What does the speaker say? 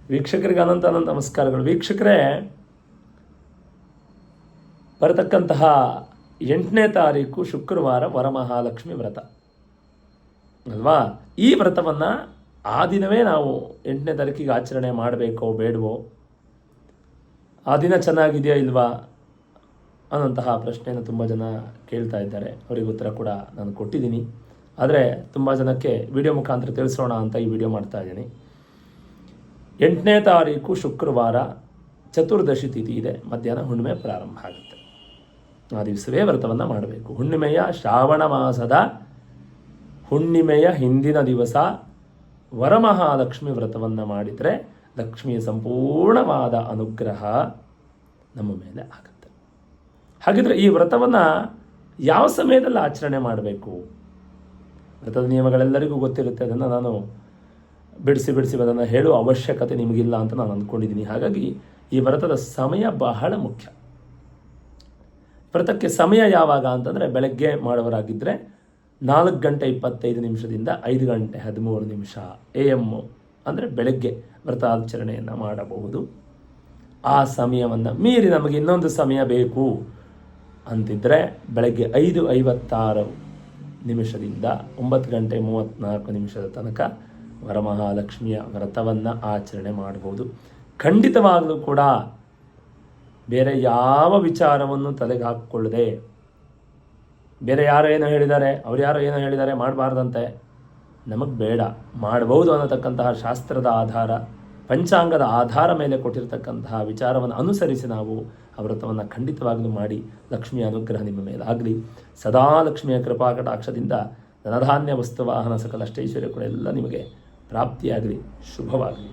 ವೀಕ್ಷಕರಿಗೆ ಅನಂತ ನಮಸ್ಕಾರಗಳು. ವೀಕ್ಷಕರೇ, ಬರತಕ್ಕಂತಹ 8ನೇ ತಾರೀಕು ಶುಕ್ರವಾರ ವರಮಹಾಲಕ್ಷ್ಮಿ ವ್ರತ ಅಲ್ವಾ? ಈ ವ್ರತವನ್ನು ಆ ದಿನವೇ ನಾವು 8ನೇ ತಾರೀಕಿಗೆ ಆಚರಣೆ ಮಾಡಬೇಕೋ ಬೇಡವೋ, ಆ ದಿನ ಚೆನ್ನಾಗಿದೆಯಾ ಇಲ್ವಾ ಅನ್ನೋಂತಹ ಪ್ರಶ್ನೆಯನ್ನು ತುಂಬ ಜನ ಕೇಳ್ತಾ ಇದ್ದಾರೆ. ಅವರಿಗೆ ಉತ್ತರ ಕೂಡ ನಾನು ಕೊಟ್ಟಿದ್ದೀನಿ. ಆದರೆ ತುಂಬ ಜನಕ್ಕೆ ವಿಡಿಯೋ ಮುಖಾಂತರ ತಿಳಿಸೋಣ ಅಂತ ಈ ವಿಡಿಯೋ ಮಾಡ್ತಾ ಇದ್ದೀನಿ. 8ನೇ ತಾರೀಕು ಶುಕ್ರವಾರ ಚತುರ್ದಶಿ ತಿಥಿ ಇದೆ. ಮಧ್ಯಾಹ್ನ ಹುಣ್ಣಿಮೆ ಪ್ರಾರಂಭ ಆಗುತ್ತೆ. ಆ ದಿವಸವೇ ವ್ರತವನ್ನು ಮಾಡಬೇಕು. ಹುಣ್ಣಿಮೆಯ ಶ್ರಾವಣ ಮಾಸದ ಹುಣ್ಣಿಮೆಯ ಹಿಂದಿನ ದಿವಸ ವರಮಹಾಲಕ್ಷ್ಮಿ ವ್ರತವನ್ನು ಮಾಡಿದರೆ ಲಕ್ಷ್ಮಿಯ ಸಂಪೂರ್ಣವಾದ ಅನುಗ್ರಹ ನಮ್ಮ ಮೇಲೆ ಆಗುತ್ತೆ. ಹಾಗಿದ್ರೆ ಈ ವ್ರತವನ್ನು ಯಾವ ಸಮಯದಲ್ಲಿ ಆಚರಣೆ ಮಾಡಬೇಕು? ವ್ರತದ ನಿಯಮಗಳೆಲ್ಲರಿಗೂ ಗೊತ್ತಿರುತ್ತೆ. ಅದನ್ನು ನಾನು ಬಿಡಿಸಿ ಅದನ್ನು ಹೇಳುವ ಅವಶ್ಯಕತೆ ನಿಮಗಿಲ್ಲ ಅಂತ ನಾನು ಅಂದ್ಕೊಂಡಿದ್ದೀನಿ. ಹಾಗಾಗಿ ಈ ವ್ರತದ ಸಮಯ ಬಹಳ ಮುಖ್ಯ. ವ್ರತಕ್ಕೆ ಸಮಯ ಯಾವಾಗ ಅಂತಂದರೆ, ಬೆಳಗ್ಗೆ ಮಾಡುವರಾಗಿದ್ದರೆ 4:25 5:13 AM ಅಂದರೆ ಬೆಳಗ್ಗೆ ವ್ರತಾಚರಣೆಯನ್ನು ಮಾಡಬಹುದು. ಆ ಸಮಯವನ್ನು ಮೀರಿ ನಮಗೆ ಇನ್ನೊಂದು ಸಮಯ ಬೇಕು ಅಂತಿದ್ದರೆ ಬೆಳಗ್ಗೆ 5:56 9:34 ತನಕ ವರಮಹಾಲಕ್ಷ್ಮಿಯ ವ್ರತವನ್ನು ಆಚರಣೆ ಮಾಡಬಹುದು. ಖಂಡಿತವಾಗಲೂ ಕೂಡ ಬೇರೆ ಯಾವ ವಿಚಾರವನ್ನು ತಲೆಗೆ ಹಾಕಿಕೊಳ್ಳದೆ, ಬೇರೆ ಯಾರೋ ಏನೋ ಹೇಳಿದ್ದಾರೆ, ಅವ್ರು ಯಾರೋ ಏನೋ ಹೇಳಿದ್ದಾರೆ ಮಾಡಬಾರ್ದಂತೆ, ನಮಗೆ ಬೇಡ, ಮಾಡಬಹುದು ಅನ್ನತಕ್ಕಂತಹ ಶಾಸ್ತ್ರದ ಆಧಾರ, ಪಂಚಾಂಗದ ಆಧಾರ ಮೇಲೆ ಕೊಟ್ಟಿರತಕ್ಕಂತಹ ವಿಚಾರವನ್ನು ಅನುಸರಿಸಿ ನಾವು ಆ ವ್ರತವನ್ನು ಖಂಡಿತವಾಗಲೂ ಮಾಡಿ ಲಕ್ಷ್ಮಿಯ ಅನುಗ್ರಹ ನಿಮ್ಮ ಮೇಲೆ ಆಗಲಿ. ಸದಾ ಲಕ್ಷ್ಮಿಯ ಕೃಪಾ ಕಟಾಕ್ಷದಿಂದ ಧನಧಾನ್ಯ ವಸ್ತುವಾಹನ ಸಕಲ ಅಷ್ಟೈಶ್ವರ್ಯ ಕೂಡ ಎಲ್ಲ ನಿಮಗೆ ಪ್ರಾಪ್ತಿಯಾಗಲಿ. ಶುಭವಾಗಲಿ.